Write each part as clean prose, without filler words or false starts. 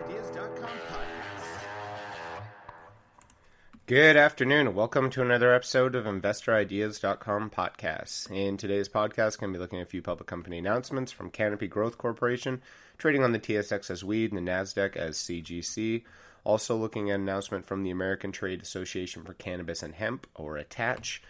InvestorIdeas.com podcast. Good afternoon, and welcome to another episode of InvestorIdeas.com podcasts. In today's podcast, I'm going to be looking at a few public company announcements from Canopy Growth Corporation, trading on the TSX-V and the NASDAQ as CGC. Also looking at an announcement from the American Trade Association for Cannabis and Hemp, or ATACH,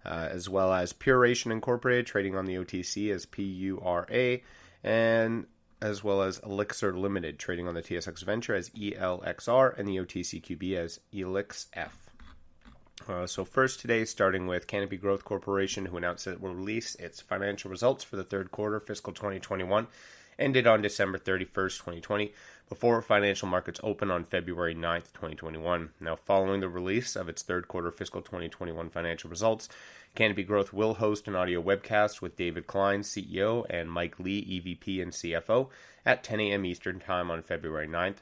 as well as PURA Incorporated, trading on the OTC as PURA, and as well as ELXR Limited, trading on the TSX Venture as ELXR, and the OTCQB as ELXR. So first today, starting with Canopy Growth Corporation, who announced that it will release its financial results for the third quarter fiscal 2021, ended on December 31st, 2020, before financial markets open on February 9th, 2021. Now, following the release of its third quarter fiscal 2021 financial results, Canopy Growth will host an audio webcast with David Klein, CEO, and Mike Lee, EVP and CFO, at 10 a.m. Eastern Time on February 9th.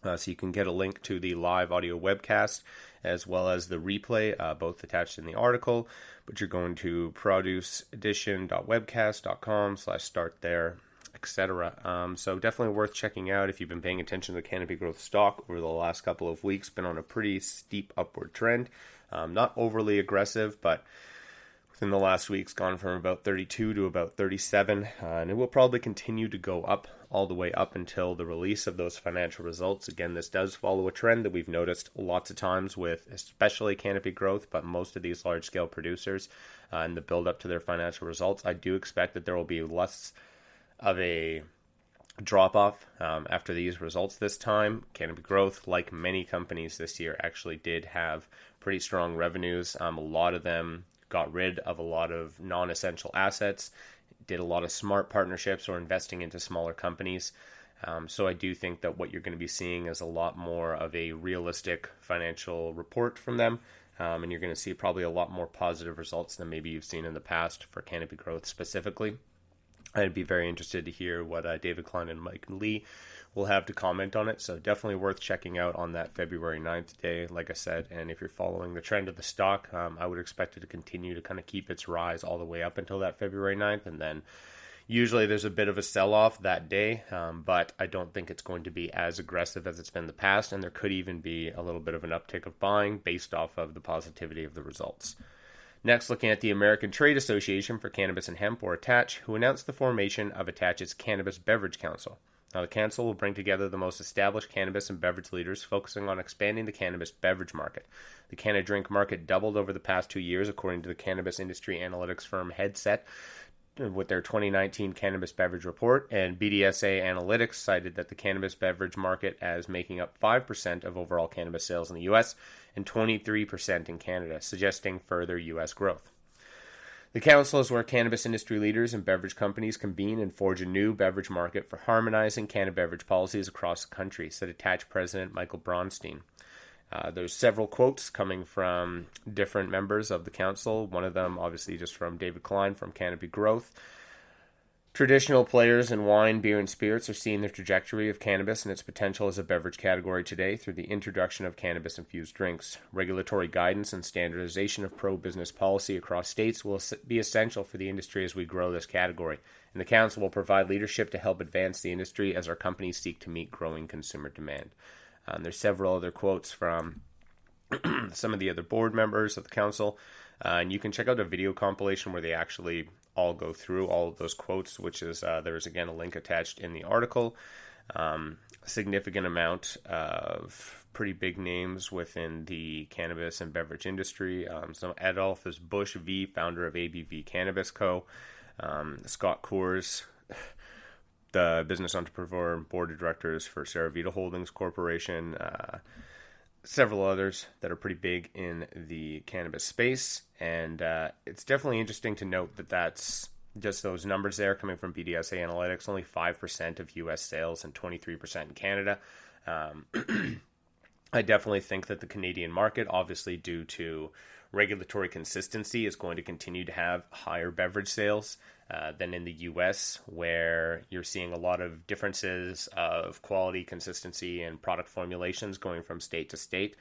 So you can get a link to the live audio webcast as well as the replay, both attached in the article. But you're going to produceedition.webcast.com/start there, etc. So definitely worth checking out if you've been paying attention to the Canopy Growth stock over the last couple of weeks. Been on a pretty steep upward trend. Not overly aggressive, but within the last week's gone from about 32 to about 37, and it will probably continue to go up all the way up until the release of those financial results. Again, this does follow a trend that we've noticed lots of times with especially Canopy Growth, but most of these large-scale producers in the build-up to their financial results. I do expect that there will be less of a drop-off after these results this time. Canopy Growth, like many companies this year, actually did have pretty strong revenues. A lot of them got rid of a lot of non-essential assets, did a lot of smart partnerships or investing into smaller companies. So I do think that what you're going to be seeing is a lot more of a realistic financial report from them. And you're going to see probably a lot more positive results than maybe you've seen in the past for Canopy Growth specifically. I'd be very interested to hear what David Klein and Mike Lee will have to comment on it. So definitely worth checking out on that February 9th day, like I said. And if you're following the trend of the stock, I would expect it to continue to kind of keep its rise all the way up until that February 9th. And then usually there's a bit of a sell-off that day, but I don't think it's going to be as aggressive as it's been in the past. And there could even be a little bit of an uptick of buying based off of the positivity of the results. Next, looking at the American Trade Association for Cannabis and Hemp, or ATACH, who announced the formation of ATACH's Cannabis Beverage Council. Now, the council will bring together the most established cannabis and beverage leaders focusing on expanding the cannabis beverage market. The Canada drink market doubled over the past 2 years, according to the cannabis industry analytics firm Headset, with their 2019 Cannabis Beverage Report, and BDSA Analytics cited that the cannabis beverage market as making up 5% of overall cannabis sales in the U.S. and 23% in Canada, suggesting further U.S. growth. The council is where cannabis industry leaders and beverage companies convene and forge a new beverage market for harmonizing cannabis beverage policies across the country, said ATACH President Michael Bronstein. There's several quotes coming from different members of the council. One of them, obviously, just from David Klein from Canopy Growth. Traditional players in wine, beer, and spirits are seeing the trajectory of cannabis and its potential as a beverage category today through the introduction of cannabis-infused drinks. Regulatory guidance and standardization of pro-business policy across states will be essential for the industry as we grow this category, and the council will provide leadership to help advance the industry as our companies seek to meet growing consumer demand. There's several other quotes from some of the other board members of the council, and you can check out a video compilation where they actually all go through all of those quotes, which is there's again a link attached in the article. A significant amount of pretty big names within the cannabis and beverage industry. So Adolphus Bush V, founder of ABV Cannabis Co., Scott Coors, the business entrepreneur and board of directors for Saravita Holdings Corporation, several others that are pretty big in the cannabis space. And it's definitely interesting to note that that's just those numbers there coming from BDSA Analytics, only 5% of U.S. sales and 23% in Canada. I definitely think that the Canadian market, obviously due to regulatory consistency, is going to continue to have higher beverage sales than in the U.S., where you're seeing a lot of differences of quality, consistency, and product formulations going from state to state.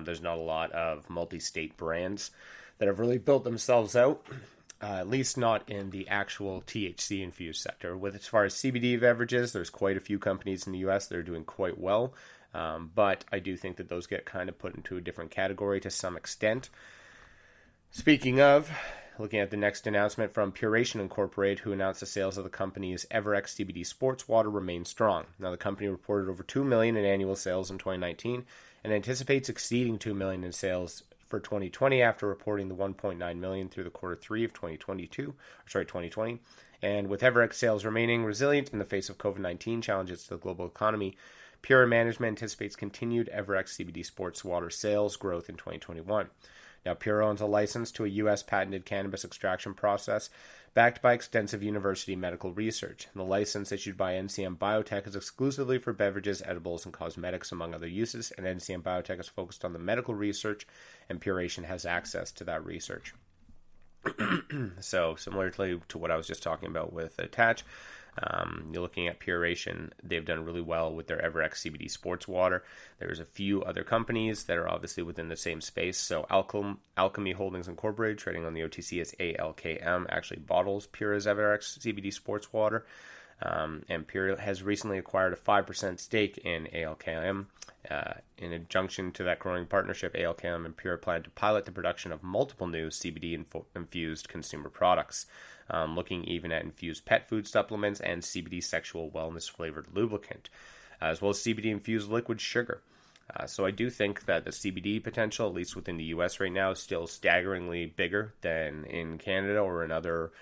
There's not a lot of multi-state brands that have really built themselves out. at least not in the actual THC infused sector. With as far as CBD beverages, there's quite a few companies in the US that are doing quite well, but I do think that those get kind of put into a different category to some extent. Speaking of, looking at the next announcement from Puration Incorporated, who announced the sales of the company's EverX CBD sports water remain strong. Now, the company reported over $2 million in annual sales in 2019 and anticipates exceeding $2 million in sales for 2020 after reporting the $1.9 million through the quarter 3 of 2020. And with EverX sales remaining resilient in the face of COVID-19 challenges to the global economy, PURA management anticipates continued EverX CBD sports water sales growth in 2021. Now, PURA owns a license to a U.S. patented cannabis extraction process backed by extensive university medical research. The license issued by NCM Biotech is exclusively for beverages, edibles, and cosmetics, among other uses, and NCM Biotech is focused on the medical research, and Puration has access to that research. So, similarly to what I was just talking about with Attach, you're looking at Puration. They've done really well with their EverX CBD sports water. There's a few other companies that are obviously within the same space. So ALKM Holdings Incorporated, trading on the OTC as ALKM, actually bottles Pura's EverX CBD sports water. And Pura has recently acquired a 5% stake in ALKM. In adjunction to that growing partnership, ALKM and Pura plan to pilot the production of multiple new CBD-infused consumer products, looking even at infused pet food supplements and CBD sexual wellness-flavored lubricant, as well as CBD-infused liquid sugar. So I do think that the CBD potential, at least within the U.S. right now, is still staggeringly bigger than in Canada or in other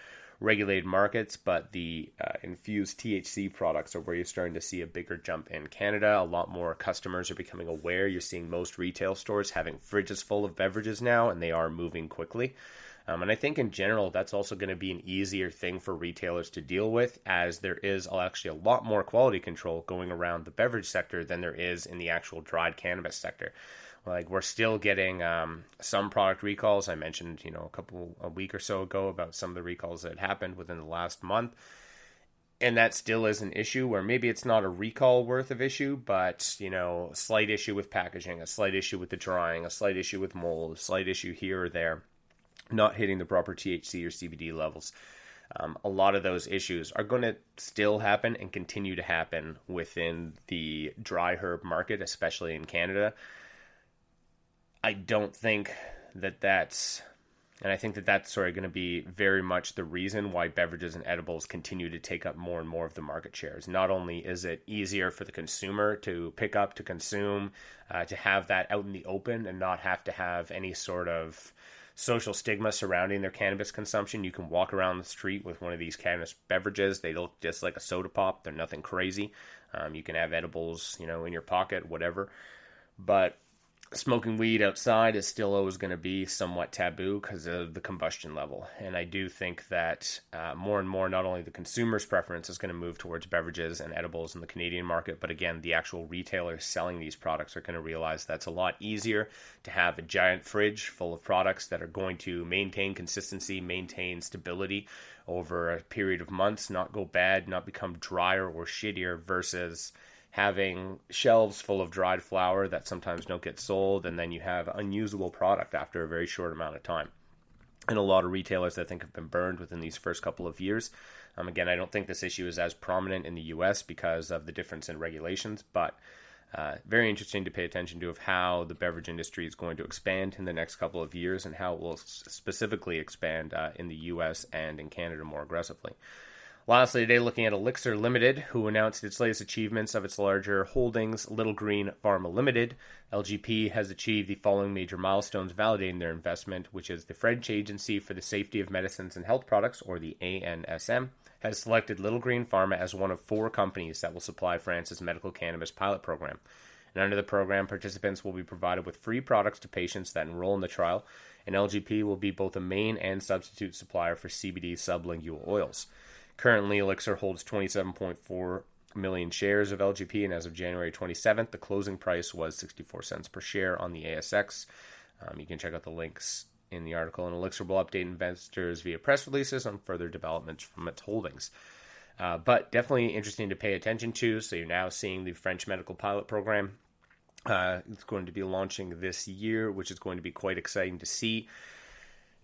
regulated markets, but the infused THC products are where you're starting to see a bigger jump in Canada. A lot more customers are becoming aware. You're seeing most retail stores having fridges full of beverages now, and they are moving quickly. And I think in general, that's also going to be an easier thing for retailers to deal with, as there is actually a lot more quality control going around the beverage sector than there is in the actual dried cannabis sector. Like, we're still getting some product recalls. I mentioned, a week or so ago about some of the recalls that happened within the last month. And that still is an issue where maybe it's not a recall worth of issue, but, a slight issue with packaging, a slight issue with the drying, a slight issue with mold, a slight issue here or there, not hitting the proper THC or CBD levels. A lot of those issues are going to still happen and continue to happen within the dry herb market, especially in Canada. I don't think that's sort of going to be very much the reason why beverages and edibles continue to take up more and more of the market shares. Not only is it easier for the consumer to pick up, to consume, to have that out in the open and not have to have any sort of social stigma surrounding their cannabis consumption. You can walk around the street with one of these cannabis beverages. They look just like a soda pop. They're nothing crazy. You can have edibles, in your pocket, whatever. But smoking weed outside is still always going to be somewhat taboo because of the combustion level. And I do think that more and more, not only the consumer's preference is going to move towards beverages and edibles in the Canadian market, but again, the actual retailers selling these products are going to realize that's a lot easier to have a giant fridge full of products that are going to maintain consistency, maintain stability over a period of months, not go bad, not become drier or shittier, versus having shelves full of dried flower that sometimes don't get sold, and then you have unusable product after a very short amount of time. And a lot of retailers, I think, have been burned within these first couple of years. Again, I don't think this issue is as prominent in the U.S. because of the difference in regulations, but very interesting to pay attention to of how the beverage industry is going to expand in the next couple of years and how it will specifically expand in the U.S. and in Canada more aggressively. Lastly, today, looking at ELXR Limited, who announced its latest achievements of its larger holdings, Little Green Pharma Limited. LGP has achieved the following major milestones validating their investment, which is the French Agency for the Safety of Medicines and Health Products, or the ANSM, has selected Little Green Pharma as one of 4 companies that will supply France's medical cannabis pilot program. And under the program, participants will be provided with free products to patients that enroll in the trial, and LGP will be both a main and substitute supplier for CBD sublingual oils. Currently, ELXR holds 27.4 million shares of LGP, and as of January 27th, the closing price was 64 cents per share on the ASX. You can check out the links in the article, and ELXR will update investors via press releases on further developments from its holdings. But definitely interesting to pay attention to. So you're now seeing the French medical pilot program. It's going to be launching this year, which is going to be quite exciting to see.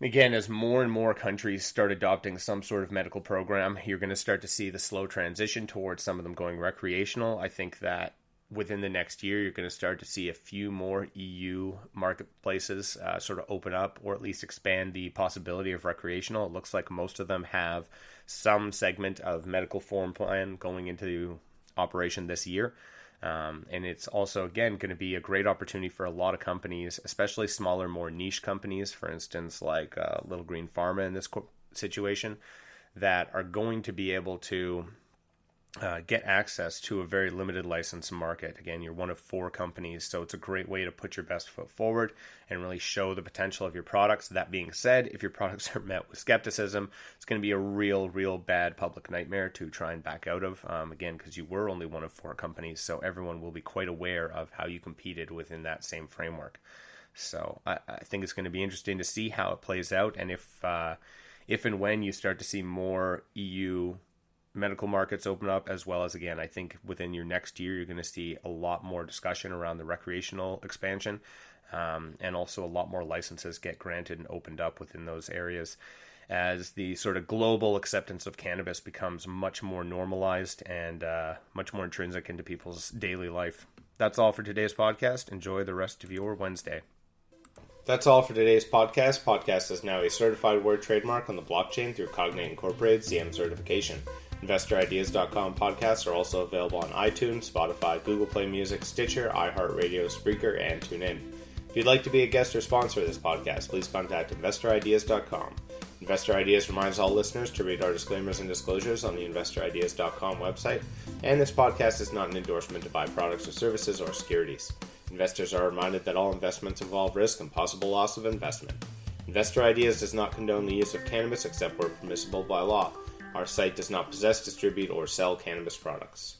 Again, as more and more countries start adopting some sort of medical program, you're going to start to see the slow transition towards some of them going recreational. I think that within the next year, you're going to start to see a few more EU marketplaces sort of open up, or at least expand the possibility of recreational. It looks like most of them have some segment of medical form plan going into operation this year. And it's also, again, going to be a great opportunity for a lot of companies, especially smaller, more niche companies, for instance, like Little Green Pharma in this situation, that are going to be able to get access to a very limited license market. Again, you're one of 4 companies, so it's a great way to put your best foot forward and really show the potential of your products. That being said, if your products are met with skepticism, it's going to be a real bad public nightmare to try and back out of, again, because you were only one of 4 companies, so everyone will be quite aware of how you competed within that same framework. So I think it's going to be interesting to see how it plays out, and if and when you start to see more EU medical markets open up, as well as, again, I think within your next year, you're going to see a lot more discussion around the recreational expansion, and also a lot more licenses get granted and opened up within those areas as the sort of global acceptance of cannabis becomes much more normalized and much more intrinsic into people's daily life. That's all for today's podcast. Enjoy the rest of your Wednesday. That's all for today's podcast. Podcast is now a certified word trademark on the blockchain through Cognate Incorporated CM certification. InvestorIdeas.com podcasts are also available on iTunes, Spotify, Google Play Music, Stitcher, iHeartRadio, Spreaker, and TuneIn. If you'd like to be a guest or sponsor of this podcast, please contact InvestorIdeas.com. Investor Ideas reminds all listeners to read our disclaimers and disclosures on the InvestorIdeas.com website, and this podcast is not an endorsement to buy products or services or securities. Investors are reminded that all investments involve risk and possible loss of investment. Investor Ideas does not condone the use of cannabis except where permissible by law. Our site does not possess, distribute, or sell cannabis products.